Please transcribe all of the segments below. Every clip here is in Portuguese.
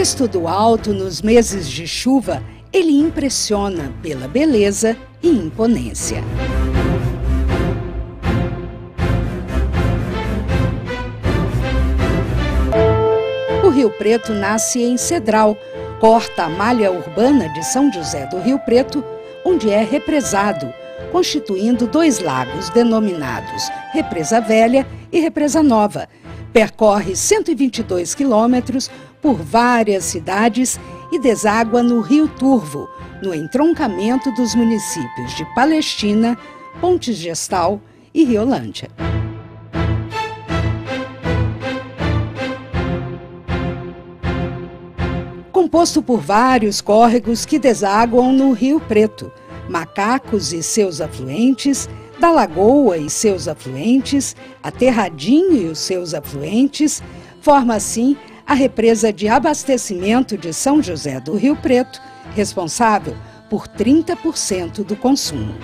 Visto do alto nos meses de chuva, ele impressiona pela beleza e imponência. O Rio Preto nasce em Cedral, corta a malha urbana de São José do Rio Preto, onde é represado, constituindo dois lagos denominados Represa Velha e Represa Nova. Percorre 122 quilômetros por várias cidades e deságua no Rio Turvo, no entroncamento dos municípios de Palestina, Pontes Gestal e Riolândia. Composto por vários córregos que desaguam no Rio Preto, Macacos e seus afluentes, da Lagoa e seus afluentes, Aterradinho e os seus afluentes, forma assim a represa de abastecimento de São José do Rio Preto, responsável por 30% do consumo.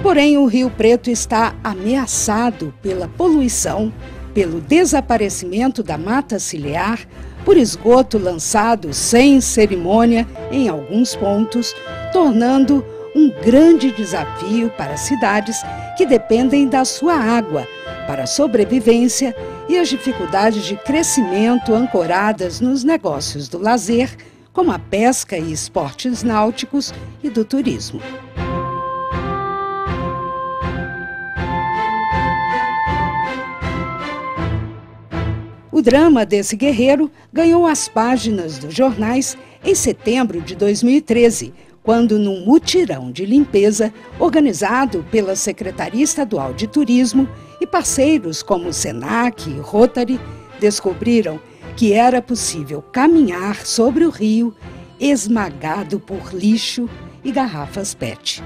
Porém, o Rio Preto está ameaçado pela poluição, pelo desaparecimento da mata ciliar, por esgoto lançado sem cerimônia em alguns pontos, tornando um grande desafio para cidades que dependem da sua água para a sobrevivência e as dificuldades de crescimento ancoradas nos negócios do lazer, como a pesca e esportes náuticos e do turismo. O drama desse guerreiro ganhou as páginas dos jornais em setembro de 2013, quando, num mutirão de limpeza organizado pela Secretaria Estadual de Turismo e parceiros como Senac e Rotary, descobriram que era possível caminhar sobre o rio esmagado por lixo e garrafas PET.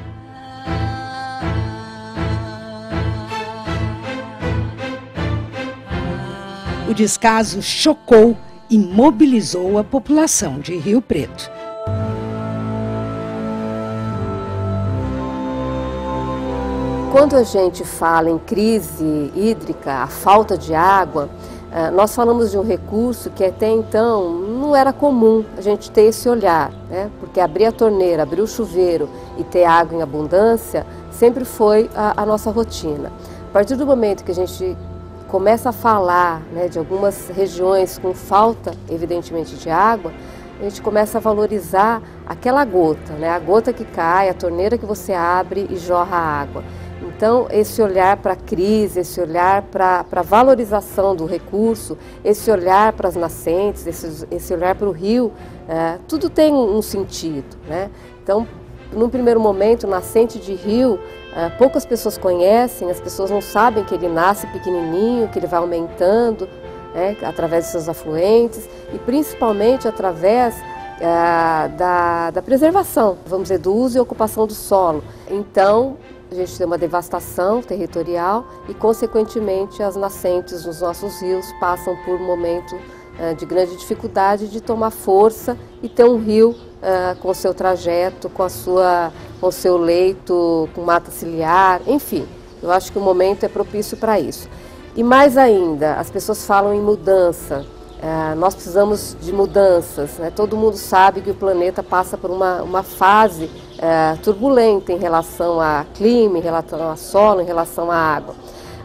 O descaso chocou e mobilizou a população de Rio Preto. Quando a gente fala em crise hídrica, a falta de água, nós falamos de um recurso que até então não era comum a gente ter esse olhar, né? Porque abrir a torneira, abrir o chuveiro e ter água em abundância sempre foi a nossa rotina. A partir do momento que a gente começa a falar, né, de algumas regiões com falta, evidentemente, de água, a gente começa a valorizar aquela gota, né, a gota que cai, a torneira que você abre e jorra água. Então, esse olhar para a crise, esse olhar para a valorização do recurso, esse olhar para as nascentes, esse olhar para o rio, tudo tem um sentido, né? Então, num primeiro momento, nascente de rio, poucas pessoas conhecem, as pessoas não sabem que ele nasce pequenininho, que ele vai aumentando, né, através de seus afluentes e principalmente através da preservação, vamos dizer, do uso e ocupação do solo. Então, a gente tem uma devastação territorial e, consequentemente, as nascentes nos nossos rios passam por um momento de grande dificuldade de tomar força e ter um rio com o seu trajeto, com o seu leito, com mata ciliar, enfim. Eu acho que o momento é propício para isso. E mais ainda, as pessoas falam em mudança. Nós precisamos de mudanças, né? Todo mundo sabe que o planeta passa por uma fase turbulenta em relação a clima, em relação a solo, em relação à água.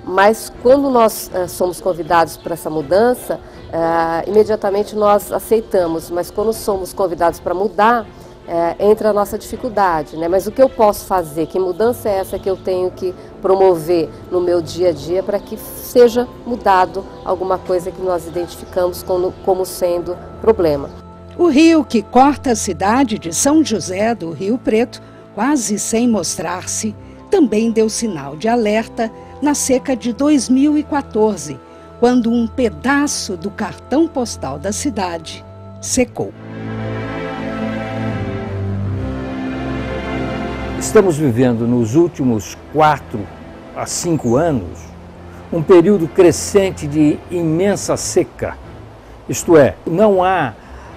Mas quando nós somos convidados para essa mudança, imediatamente nós aceitamos, mas quando somos convidados para mudar, entra a nossa dificuldade, né? Mas o que eu posso fazer? Que mudança é essa que eu tenho que promover no meu dia a dia para que seja mudado alguma coisa que nós identificamos como sendo problema? O rio que corta a cidade de São José do Rio Preto, quase sem mostrar-se, também deu sinal de alerta na seca de 2014, quando um pedaço do cartão postal da cidade secou. Estamos vivendo nos últimos 4 a 5 anos um período crescente de imensa seca. Isto é, não há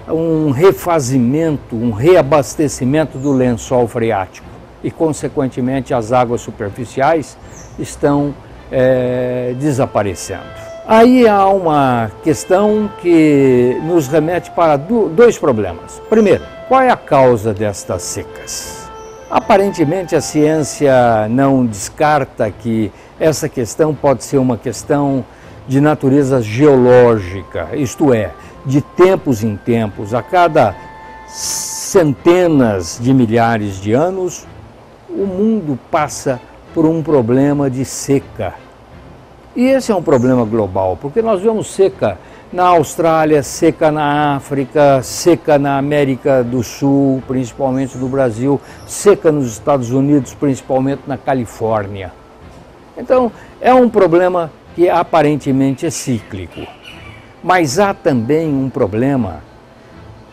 um refazimento, um reabastecimento do lençol freático e, consequentemente, as águas superficiais estão desaparecendo. Aí há uma questão que nos remete para dois problemas. Primeiro, qual é a causa destas secas? Aparentemente a ciência não descarta que essa questão pode ser uma questão de natureza geológica, isto é, de tempos em tempos, a cada centenas de milhares de anos, o mundo passa por um problema de seca. E esse é um problema global, porque nós vemos seca na Austrália, seca na África, seca na América do Sul, principalmente no Brasil, seca nos Estados Unidos, principalmente na Califórnia. Então, é um problema que aparentemente é cíclico. Mas há também um problema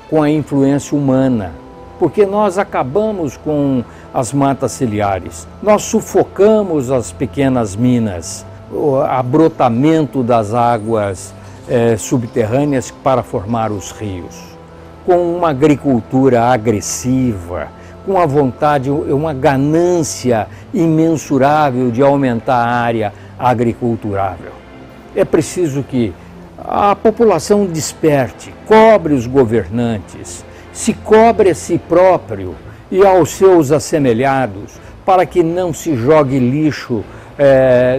com a influência humana, porque nós acabamos com as matas ciliares, nós sufocamos as pequenas minas, o abrotamento das águas subterrâneas para formar os rios, com uma agricultura agressiva, com a vontade, uma ganância imensurável de aumentar a área agriculturável. É preciso que a população desperte, cobre os governantes, se cobre a si próprio e aos seus assemelhados, para que não se jogue lixo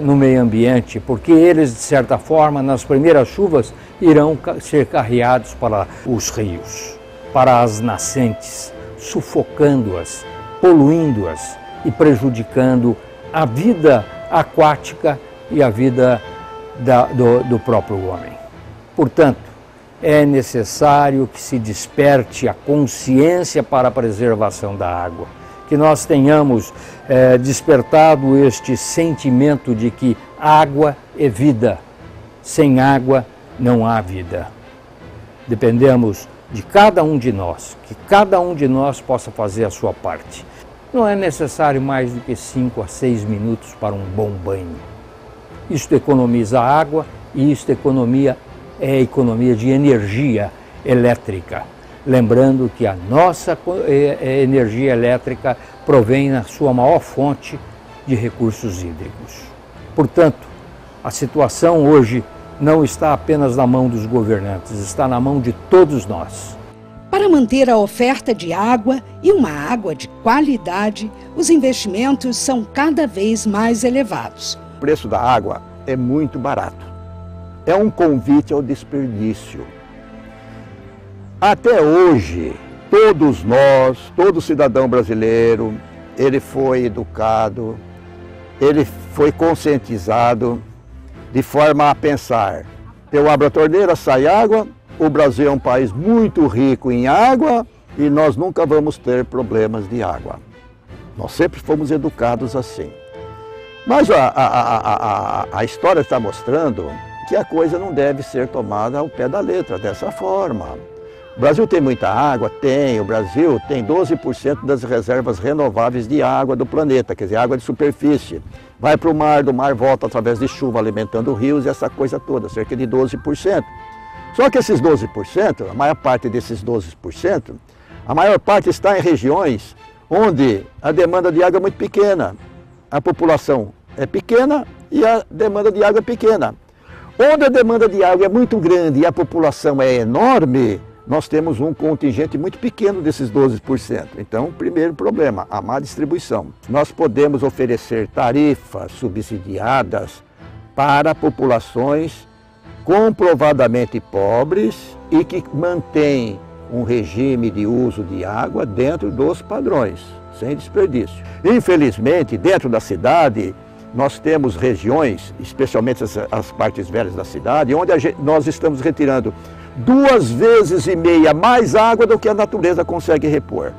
no meio ambiente, porque eles, de certa forma, nas primeiras chuvas, irão ser carreados para os rios, para as nascentes, sufocando-as, poluindo-as e prejudicando a vida aquática e a vida do próprio homem. Portanto, é necessário que se desperte a consciência para a preservação da água, que nós tenhamos despertado este sentimento de que água é vida, sem água não há vida. Dependemos de cada um de nós, que cada um de nós possa fazer a sua parte. Não é necessário mais do que 5 a 6 minutos para um bom banho. Isto economiza água e isto é economia de energia elétrica. Lembrando que a nossa energia elétrica provém na sua maior fonte de recursos hídricos. Portanto, a situação hoje não está apenas na mão dos governantes, está na mão de todos nós. Para manter a oferta de água e uma água de qualidade, os investimentos são cada vez mais elevados. O preço da água é muito barato. É um convite ao desperdício. Até hoje, todos nós, todo cidadão brasileiro, ele foi educado, ele foi conscientizado de forma a pensar: eu abro a torneira, sai água, o Brasil é um país muito rico em água e nós nunca vamos ter problemas de água. Nós sempre fomos educados assim. Mas a história está mostrando que a coisa não deve ser tomada ao pé da letra, dessa forma. O Brasil tem muita água? Tem. O Brasil tem 12% das reservas renováveis de água do planeta, quer dizer, água de superfície. Vai para o mar, do mar volta através de chuva, alimentando rios e essa coisa toda, cerca de 12%. Só que esses 12%, a maior parte desses 12%, a maior parte está em regiões onde a demanda de água é muito pequena. A população é pequena e a demanda de água é pequena. Onde a demanda de água é muito grande e a população é enorme, nós temos um contingente muito pequeno desses 12%. Então, primeiro problema, a má distribuição. Nós podemos oferecer tarifas subsidiadas para populações comprovadamente pobres e que mantêm um regime de uso de água dentro dos padrões, sem desperdício. Infelizmente, dentro da cidade, nós temos regiões, especialmente as partes velhas da cidade, onde nós estamos retirando 2,5 vezes mais água do que a natureza consegue repor.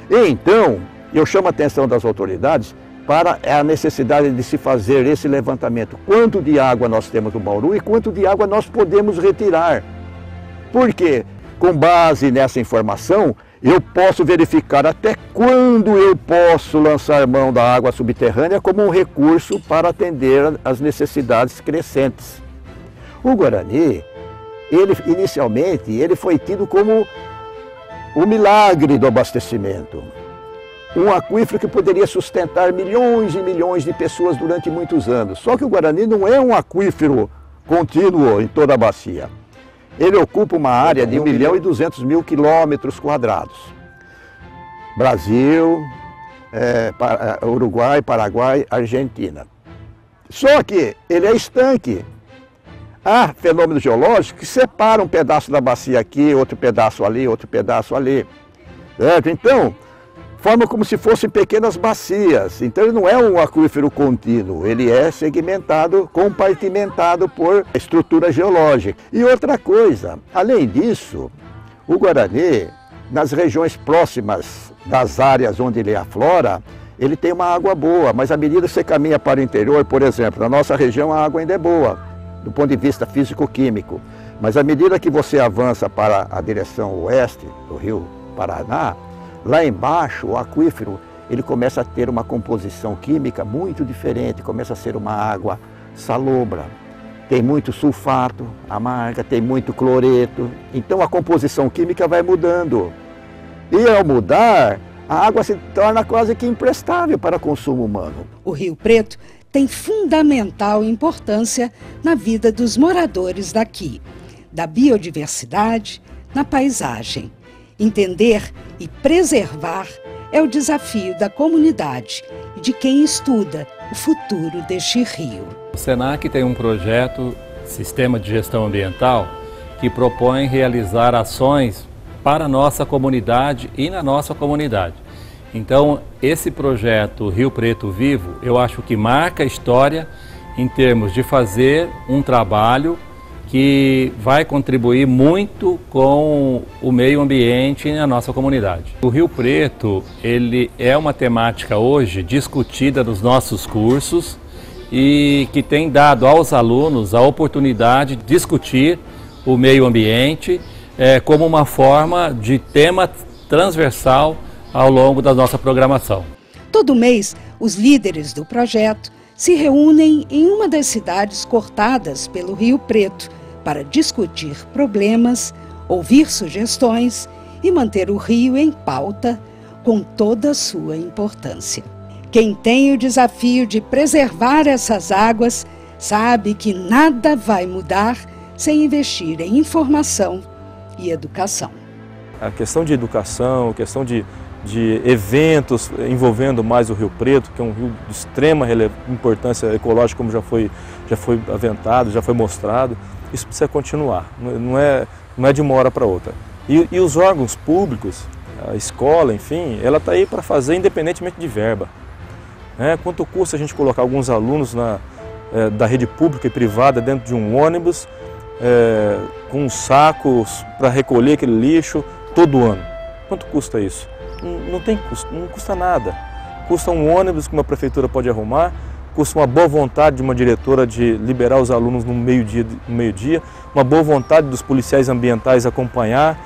Então, eu chamo a atenção das autoridades para a necessidade de se fazer esse levantamento. Quanto de água nós temos no Bauru e quanto de água nós podemos retirar. Porque, com base nessa informação, eu posso verificar até quando eu posso lançar mão da água subterrânea como um recurso para atender às necessidades crescentes. O Guarani, inicialmente, ele foi tido como o milagre do abastecimento. um aquífero que poderia sustentar milhões e milhões de pessoas durante muitos anos. Só que o Guarani não é um aquífero contínuo em toda a bacia. Ele ocupa uma área de 1.200.000 quilômetros quadrados. Brasil, Uruguai, Paraguai, Argentina. Só que ele é estanque. Há fenômenos geológicos que separam um pedaço da bacia aqui, outro pedaço ali, outro pedaço ali. Certo? Então, forma como se fossem pequenas bacias. Então ele não é um aquífero contínuo, ele é segmentado, compartimentado por estrutura geológica. E outra coisa, além disso, o Guarani, nas regiões próximas das áreas onde ele aflora, ele tem uma água boa, mas à medida que você caminha para o interior, por exemplo, na nossa região a água ainda é boa, do ponto de vista físico-químico. Mas à medida que você avança para a direção oeste do rio Paraná, lá embaixo, o aquífero, ele começa a ter uma composição química muito diferente, começa a ser uma água salobra. Tem muito sulfato, amarga, tem muito cloreto. Então a composição química vai mudando. E ao mudar, a água se torna quase que imprestável para consumo humano. O Rio Preto tem fundamental importância na vida dos moradores daqui, da biodiversidade, na paisagem. Entender e preservar é o desafio da comunidade e de quem estuda o futuro deste rio. O SENAC tem um projeto, Sistema de Gestão Ambiental, que propõe realizar ações para a nossa comunidade e na nossa comunidade. Então, esse projeto Rio Preto Vivo, eu acho que marca a história em termos de fazer um trabalho que vai contribuir muito com o meio ambiente na nossa comunidade. O Rio Preto, ele é uma temática hoje discutida nos nossos cursos e que tem dado aos alunos a oportunidade de discutir o meio ambiente como uma forma de tema transversal ao longo da nossa programação. Todo mês, os líderes do projeto se reúnem em uma das cidades cortadas pelo Rio Preto para discutir problemas, ouvir sugestões e manter o rio em pauta com toda a sua importância. Quem tem o desafio de preservar essas águas sabe que nada vai mudar sem investir em informação e educação. A questão de educação, a questão de eventos envolvendo mais o Rio Preto, que é um rio de extrema importância ecológica, como já foi aventado, já foi mostrado, isso precisa continuar, não é de uma hora para outra. E os órgãos públicos, a escola, enfim, ela está aí para fazer independentemente de verba. Quanto custa a gente colocar alguns alunos da rede pública e privada dentro de um ônibus, com sacos para recolher aquele lixo todo ano? Quanto custa isso? Não tem custo, não custa nada. Custa um ônibus que uma prefeitura pode arrumar, custa uma boa vontade de uma diretora de liberar os alunos no meio-dia, uma boa vontade dos policiais ambientais acompanhar,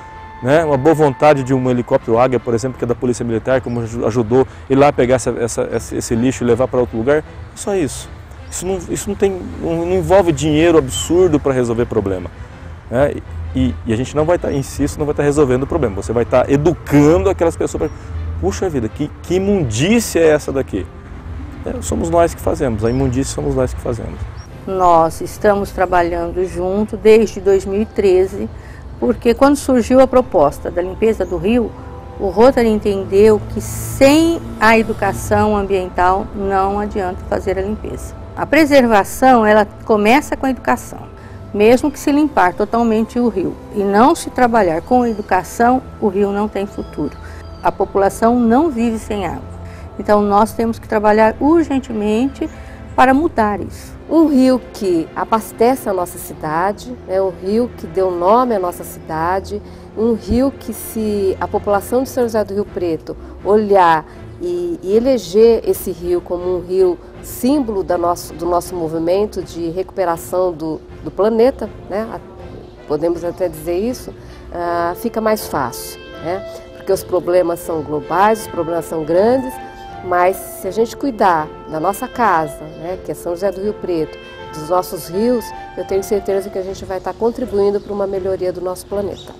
uma boa vontade de um helicóptero Águia, por exemplo, que é da Polícia Militar, como ajudou ir lá pegar esse lixo e levar para outro lugar. Só isso. Isso não envolve dinheiro absurdo para resolver problema. E a gente não vai estar, insisto, não vai estar resolvendo o problema. Você vai estar educando aquelas pessoas para... Puxa vida, que imundícia é essa daqui? Somos nós que fazemos, a imundícia somos nós que fazemos. Nós estamos trabalhando junto desde 2013, porque quando surgiu a proposta da limpeza do rio, o Rotary entendeu que sem a educação ambiental não adianta fazer a limpeza. A preservação, ela começa com a educação. Mesmo que se limpar totalmente o rio e não se trabalhar com a educação, o rio não tem futuro. A população não vive sem água. Então nós temos que trabalhar urgentemente para mudar isso. Um rio que abastece a nossa cidade, um rio que deu nome à nossa cidade, um rio que, se a população de São José do Rio Preto olhar e eleger esse rio como um rio símbolo do nosso movimento de recuperação do planeta, podemos até dizer isso, fica mais fácil, porque os problemas são globais, os problemas são grandes, mas se a gente cuidar da nossa casa, que é São José do Rio Preto, dos nossos rios, eu tenho certeza que a gente vai estar contribuindo para uma melhoria do nosso planeta.